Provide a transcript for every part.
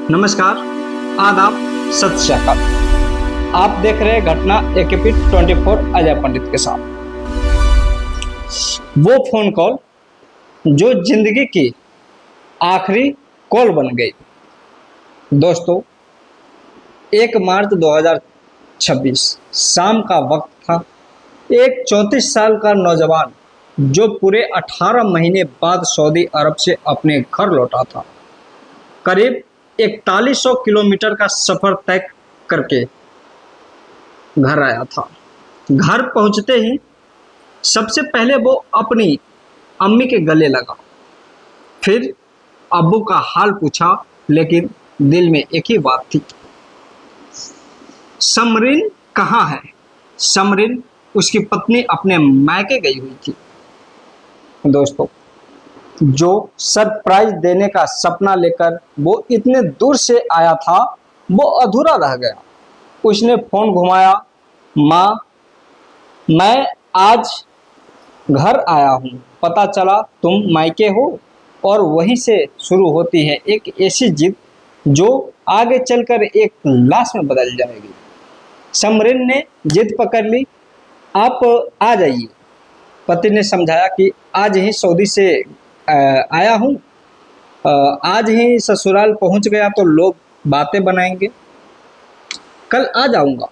नमस्कार, आदाब, सत श्री अकाल। आप देख रहे हैं घटना एकेपीड 24 अजय पंडित के साथ। वो फोन कॉल जो जिंदगी की आखिरी कॉल बन गई। दोस्तों, 1 मार्च 2026 शाम का वक्त था। एक 34 साल का नौजवान जो पूरे 18 महीने बाद सऊदी अरब से अपने घर लौटा था, करीब 4100 किलोमीटर का सफर तय करके घर आया था। घर पहुंचते ही सबसे पहले वो अपनी अम्मी के गले लगा, फिर अब्बू का हाल पूछा, लेकिन दिल में एक ही बात थी, समरीन कहाँ है। समरीन उसकी पत्नी अपने मायके गई हुई थी। दोस्तों, जो सरप्राइज देने का सपना लेकर वो इतने दूर से आया था, वो अधूरा रह गया। उसने फोन घुमाया, माँ मैं आज घर आया हूँ, पता चला तुम मायके हो। और वहीं से शुरू होती है एक ऐसी जिद जो आगे चलकर एक लाश में बदल जाएगी। समरीन ने जिद पकड़ ली, आप आ जाइए। पति ने समझाया कि आज ही सऊदी से आया हूँ, आज ही ससुराल पहुँच गया तो लोग बातें बनाएंगे, कल आ जाऊँगा।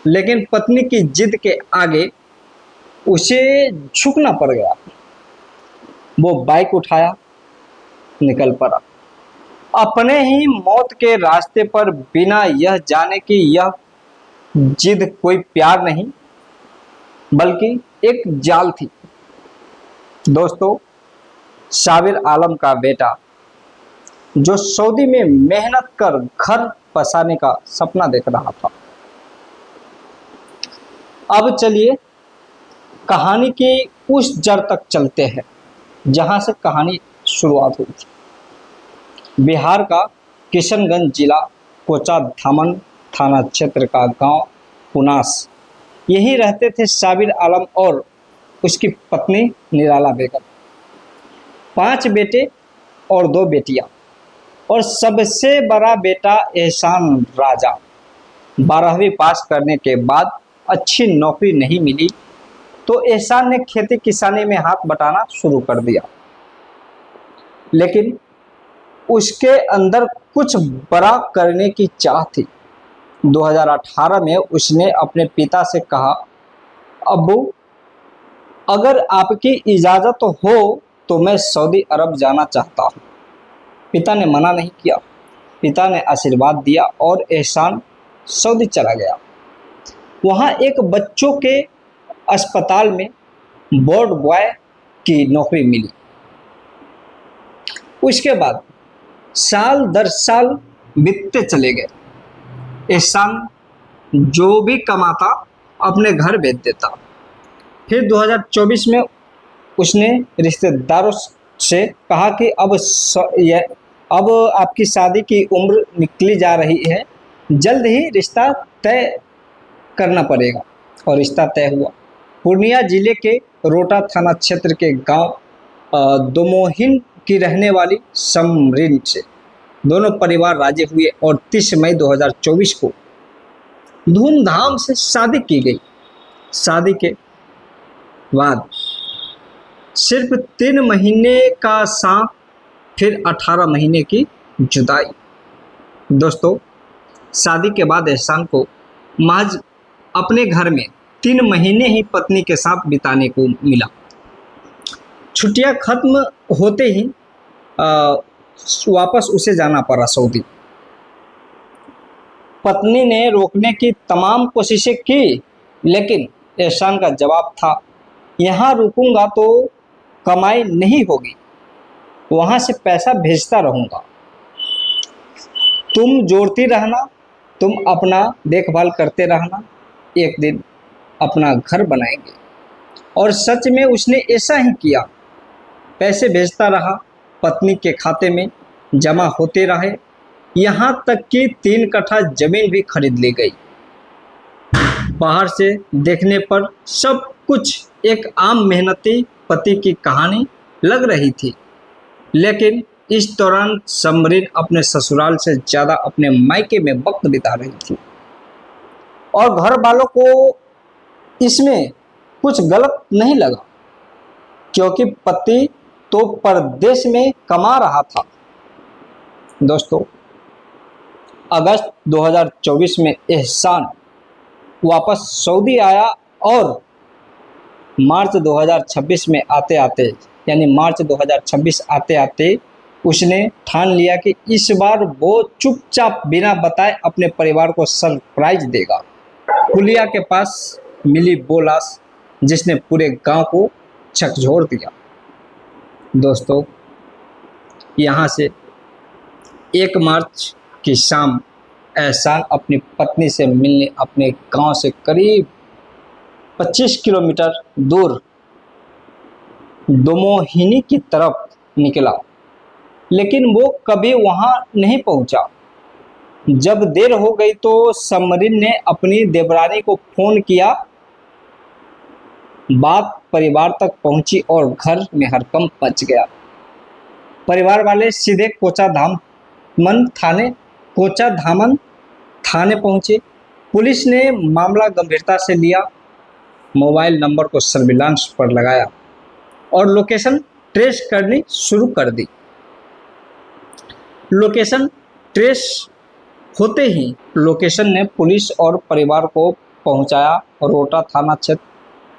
लेकिन पत्नी की जिद के आगे उसे झुकना पड़ गया। वो बाइक उठाया, निकल पड़ा अपने ही मौत के रास्ते पर, बिना यह जाने कि यह जिद कोई प्यार नहीं बल्कि एक जाल थी। दोस्तों, साबिर आलम का बेटा जो सऊदी में मेहनत कर घर बसाने का सपना देख रहा था। अब चलिए कहानी की उस जड़ तक चलते हैं जहां से कहानी शुरुआत हुई थी। बिहार का किशनगंज जिला कोचा धामन थाना क्षेत्र का गांव पुनास, यहीं रहते थे साबिर आलम और उसकी पत्नी निराला बेगम। 5 बेटे और 2 बेटियां, और सबसे बड़ा बेटा एहसान राजा। 12वीं पास करने के बाद अच्छी नौकरी नहीं मिली तो एहसान ने खेती किसानी में हाथ बटाना शुरू कर दिया। लेकिन उसके अंदर कुछ बड़ा करने की चाह थी। 2018 में उसने अपने पिता से कहा, अब्बू अगर आपकी इजाज़त हो तो मैं सऊदी अरब जाना चाहता हूँ। पिता ने मना नहीं किया। पिता ने आशीर्वाद दिया और एहसान सऊदी चला गया। वहाँ एक बच्चों के अस्पताल में वार्ड बॉय की नौकरी मिली। उसके बाद साल दर साल बीतते चले गए। एहसान जो भी कमाता अपने घर भेज देता। फिर 2024 में उसने रिश्तेदारों से कहा कि अब आपकी शादी की उम्र निकली जा रही है, जल्द ही रिश्ता तय करना पड़ेगा। और रिश्ता तय हुआ। पूर्णिया जिले के रोटा थाना क्षेत्र के गांव दोमोहिन की रहने वाली समरीन से दोनों परिवार राजी हुए और 30 मई 2024 को धूमधाम से शादी की गई। शादी के बाद सिर्फ 3 महीने का साथ, फिर 18 महीने की जुदाई। दोस्तों, शादी के बाद एहसान को महज अपने घर में 3 महीने ही पत्नी के साथ बिताने को मिला। छुट्टियां खत्म होते ही वापस उसे जाना पड़ा सऊदी। पत्नी ने रोकने की तमाम कोशिशें की, लेकिन एहसान का जवाब था, यहाँ रुकूंगा तो कमाई नहीं होगी, वहाँ से पैसा भेजता रहूँगा। तुम जोड़ती रहना, तुम अपना देखभाल करते रहना, एक दिन अपना घर बनाएंगे। और सच में उसने ऐसा ही किया। पैसे भेजता रहा, पत्नी के खाते में जमा होते रहे, यहाँ तक कि 3 कट्ठा जमीन भी खरीद ली गई। बाहर से देखने पर सब कुछ एक आम मेहनती पति की कहानी लग रही थी, लेकिन इस दौरान समरीन अपने ससुराल से ज़्यादा अपने मायके में वक्त बिता रही थी और घर वालों को इसमें कुछ गलत नहीं लगा, क्योंकि पति तो परदेश में कमा रहा था। दोस्तों, अगस्त 2024 में एहसान वापस सऊदी आया और मार्च 2026 में आते आते यानी मार्च 2026 आते आते उसने ठान लिया कि इस बार वो चुपचाप बिना बताए अपने परिवार को सरप्राइज देगा। पुलिया के पास मिली वो लाश जिसने पूरे गांव को झकझोर दिया। दोस्तों, यहाँ से 1 मार्च की शाम एहसान अपनी पत्नी से मिलने अपने गांव से करीब 25 किलोमीटर दूर दोमोहिनी की तरफ निकला, लेकिन वो कभी वहां नहीं पहुंचा। जब देर हो गई तो समरीन ने अपनी देवरानी को फोन किया। बात परिवार तक पहुंची और घर में हड़कंप मच गया। परिवार वाले सीधे कोचाधामन थाने पहुंचे। पुलिस ने मामला गंभीरता से लिया, मोबाइल नंबर को सर्विलांस पर लगाया और लोकेशन ट्रेस करनी शुरू कर दी। लोकेशन ट्रेस होते ही लोकेशन ने पुलिस और परिवार को पहुंचाया रोटा थाना क्षेत्र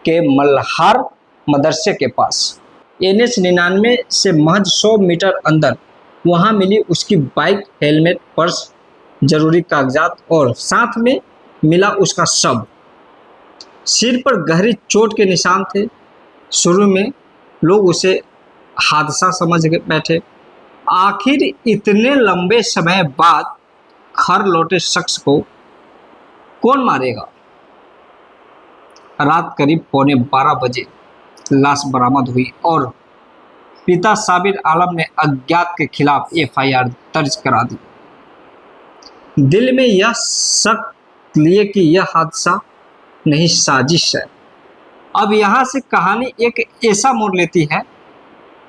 के मल्हार मदरसे के पास। NH 99 से महज 100 मीटर अंदर वहां मिली उसकी बाइक, हेलमेट, पर्स, जरूरी कागजात और साथ में मिला उसका शव। सिर पर गहरी चोट के निशान थे। शुरू में लोग उसे हादसा समझ बैठे। आखिर इतने लंबे समय बाद घर लौटे शख्स को कौन मारेगा? रात करीब 11:15 बजे लाश बरामद हुई और पिता साबिर आलम ने अज्ञात के खिलाफ FIR दर्ज करा दी। दिल में यह शक लिए कि यह हादसा नहीं, साजिश है। अब यहाँ से कहानी एक ऐसा मोड़ लेती है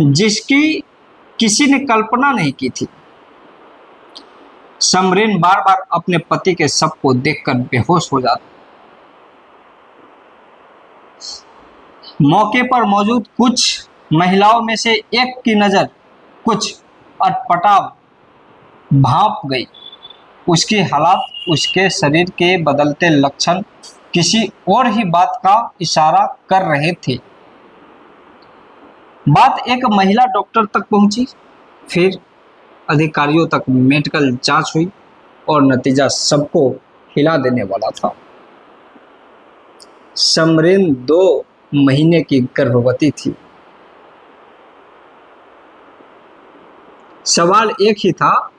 जिसकी किसी ने कल्पना नहीं की थी। समरीन बार बार अपने पति के शव को देखकर बेहोश हो जाती। मौके पर मौजूद कुछ महिलाओं में से एक की नजर कुछ अटपटा भाप गई। उसकी हालात, उसके शरीर के बदलते लक्षण किसी और ही बात का इशारा कर रहे थे। बात एक महिला डॉक्टर तक पहुंची, फिर अधिकारियों तक मेडिकल जांच हुई और नतीजा सबको हिला देने वाला था। समरीन 2 महीने की गर्भवती थी। सवाल एक ही था,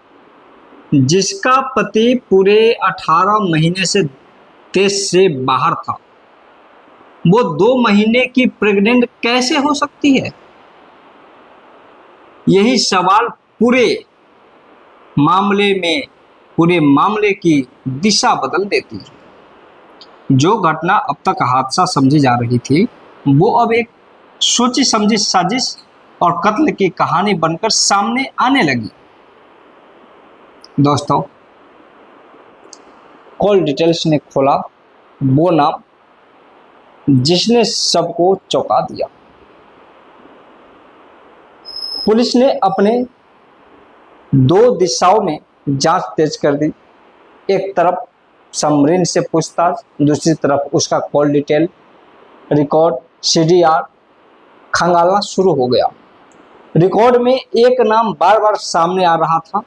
जिसका पति पूरे 18 महीने से देश से बाहर था, वो 2 महीने की प्रेग्नेंट कैसे हो सकती है? यही सवाल पूरे मामले की दिशा बदल देती है। जो घटना अब तक हादसा समझी जा रही थी, वो अब एक सोची समझी साजिश और कत्ल की कहानी बनकर सामने आने लगी। दोस्तों, कॉल डिटेल्स ने खोला वो नाम जिसने सबको चौंका दिया। पुलिस ने अपने 2 दिशाओं में जांच तेज कर दी। एक तरफ समरीन से पूछताछ, दूसरी तरफ उसका कॉल डिटेल, रिकॉर्ड, CDR खंगालना शुरू हो गया। रिकॉर्ड में एक नाम बार बार सामने आ रहा था,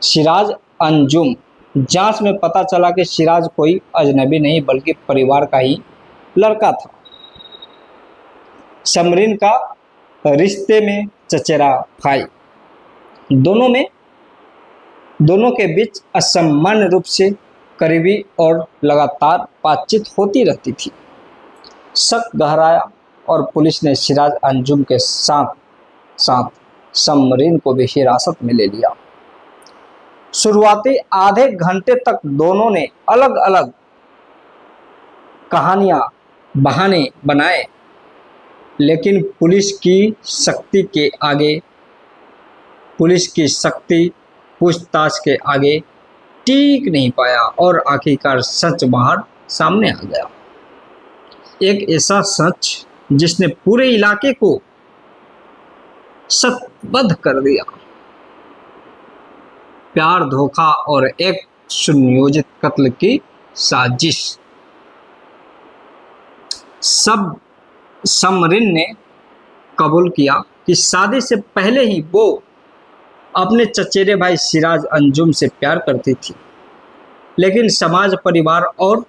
सिराज अंजुम। जांच में पता चला कि सिराज कोई अजनबी नहीं बल्कि परिवार का ही लड़का था। समरीन का रिश्ते में चचेरा भाई। दोनों के बीच असामान्य रूप से करीबी और लगातार बातचीत होती रहती थी। शक गहराया और पुलिस ने सिराज अंजुम के साथ साथ समरीन को भी हिरासत में ले लिया। शुरुआती आधे घंटे तक दोनों ने अलग अलग कहानियां, बहाने बनाए लेकिन पुलिस की शक्ति के आगे, पुलिस की शक्ति पूछताछ के आगे टिक नहीं पाया और आखिरकार सच बाहर सामने आ गया। एक ऐसा सच जिसने पूरे इलाके को शतबद्ध कर दिया। प्यार, धोखा और एक सुनियोजित कत्ल की साजिश। सब समरीन ने कबूल किया कि शादी से पहले ही वो अपने चचेरे भाई सिराज अंजुम से प्यार करती थी, लेकिन समाज, परिवार और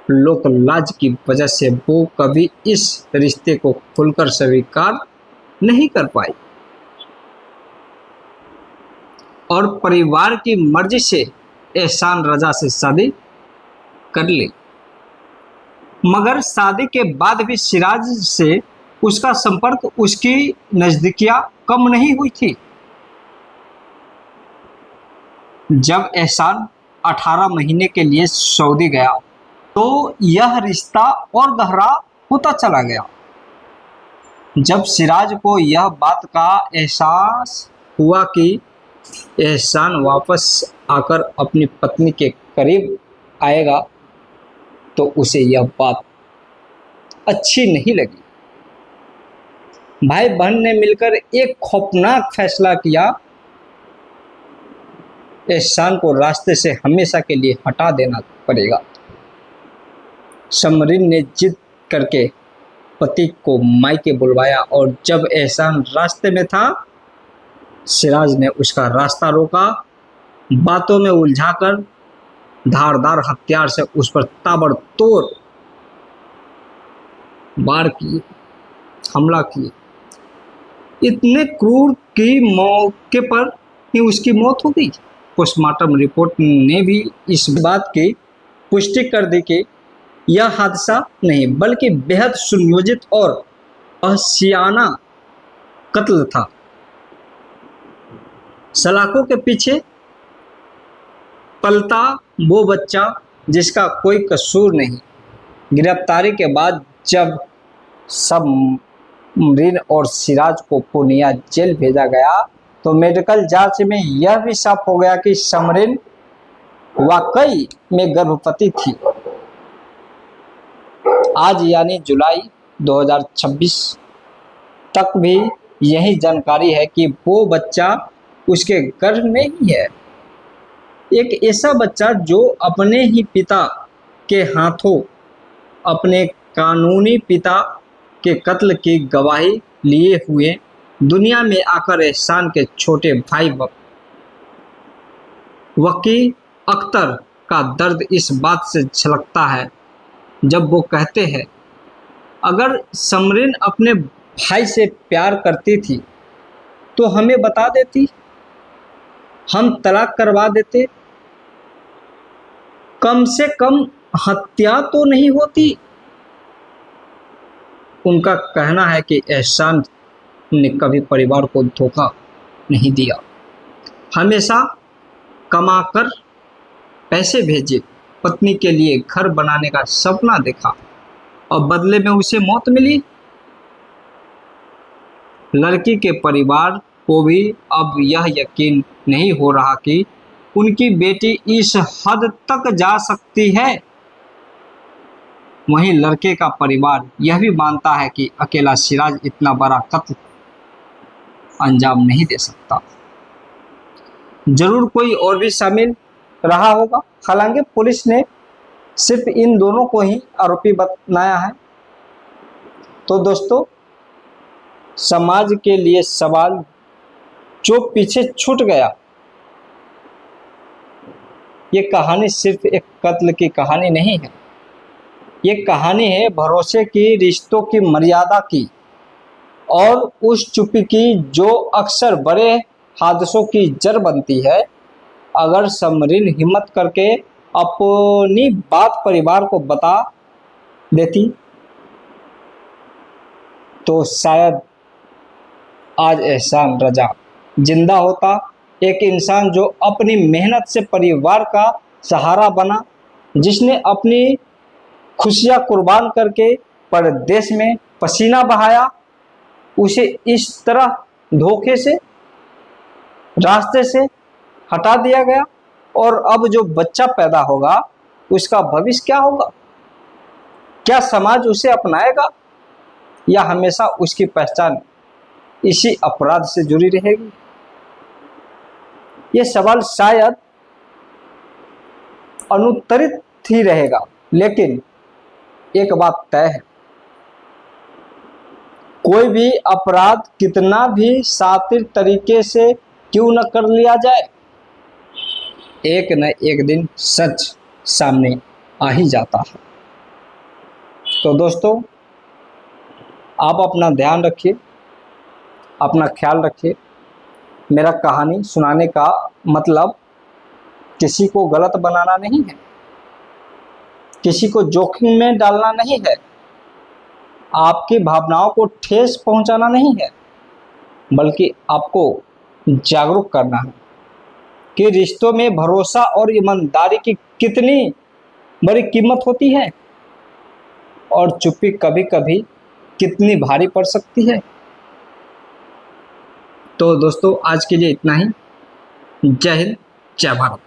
लोकलाज की वजह से वो कभी इस रिश्ते को खुलकर स्वीकार नहीं कर पाई और परिवार की मर्जी से एहसान रजा से शादी कर ली। मगर शादी के बाद भी सिराज से उसका संपर्क, उसकी नजदीकियां कम नहीं हुई थी। जब एहसान 18 महीने के लिए सऊदी गया तो यह रिश्ता और गहरा होता चला गया। जब सिराज को यह बात का एहसास हुआ कि एहसान वापस आकर अपनी पत्नी के करीब आएगा तो उसे यह बात अच्छी नहीं लगी। भाई बहन ने मिलकर एक खौफनाक फैसला किया, एहसान को रास्ते से हमेशा के लिए हटा देना पड़ेगा। समरीन ने जिद करके पति को मायके बुलवाया और जब एहसान रास्ते में था, सिराज ने उसका रास्ता रोका, बातों में उलझाकर धारदार हथियार से उस पर ताबड़तोड़ वार किए, हमला किए। इतने क्रूर कि मौके पर ही उसकी मौत हो गई। पोस्टमार्टम रिपोर्ट ने भी इस बात की पुष्टि कर दी कि यह हादसा नहीं बल्कि बेहद सुनियोजित और वहशियाना कत्ल था। सलाखों के पीछे पलता वो बच्चा जिसका कोई कसूर नहीं। गिरफ्तारी के बाद जब समरीन और सिराज को पूर्णिया जेल भेजा गया तो मेडिकल जांच में यह भी साफ हो गया कि समरीन वाकई में गर्भवती थी। आज यानी जुलाई 2026 तक भी यही जानकारी है कि वो बच्चा उसके गर्भ में ही है। एक ऐसा बच्चा जो अपने ही पिता के हाथों अपने कानूनी पिता के कत्ल की गवाही लिए हुए दुनिया में आकर एहसान के छोटे भाई वकी अख्तर का दर्द इस बात से झलकता है जब वो कहते हैं, अगर समरीन अपने भाई से प्यार करती थी तो हमें बता देती, हम तलाक करवा देते, कम से कम हत्या तो नहीं होती। उनका कहना है कि एहसान ने कभी परिवार को धोखा नहीं दिया, हमेशा कमाकर पैसे भेजे, पत्नी के लिए घर बनाने का सपना देखा और बदले में उसे मौत मिली। लड़की के परिवार को भी अब यह यकीन नहीं हो रहा कि उनकी बेटी इस हद तक जा सकती है। वहीं लड़के का परिवार यह भी मानता है कि अकेला सिराज इतना बड़ा कत्ल अंजाम नहीं दे सकता, जरूर कोई और भी शामिल रहा होगा। हालांकि पुलिस ने सिर्फ इन दोनों को ही आरोपी बनाया है। तो दोस्तों, समाज के लिए सवाल जो पीछे छूट गया, ये कहानी सिर्फ एक कत्ल की कहानी नहीं है, ये कहानी है भरोसे की, रिश्तों की मर्यादा की और उस चुप्पी की जो अक्सर बड़े हादसों की जड़ बनती है। अगर समरीन हिम्मत करके अपनी बात परिवार को बता देती तो शायद आज एहसान रजा जिंदा होता। एक इंसान जो अपनी मेहनत से परिवार का सहारा बना, जिसने अपनी खुशियां कुर्बान करके पर देश में पसीना बहाया, उसे इस तरह धोखे से रास्ते से हटा दिया गया, और अब जो बच्चा पैदा होगा उसका भविष्य क्या होगा? क्या समाज उसे अपनाएगा या हमेशा उसकी पहचान इसी अपराध से जुड़ी रहेगी? ये सवाल शायद अनुत्तरित ही रहेगा, लेकिन एक बात तय है, कोई भी अपराध कितना भी शातिर तरीके से क्यों न कर लिया जाए, एक न एक दिन सच सामने आ ही जाता है। तो दोस्तों, आप अपना ध्यान रखिए, अपना ख्याल रखिए। मेरा कहानी सुनाने का मतलब किसी को गलत बनाना नहीं है, किसी को जोखिम में डालना नहीं है, आपकी भावनाओं को ठेस पहुंचाना नहीं है, बल्कि आपको जागरूक करना है कि रिश्तों में भरोसा और ईमानदारी की कितनी बड़ी कीमत होती है और चुप्पी कभी कभी कितनी भारी पड़ सकती है। तो दोस्तों, आज के लिए इतना ही। जय हिंद, जय भारत।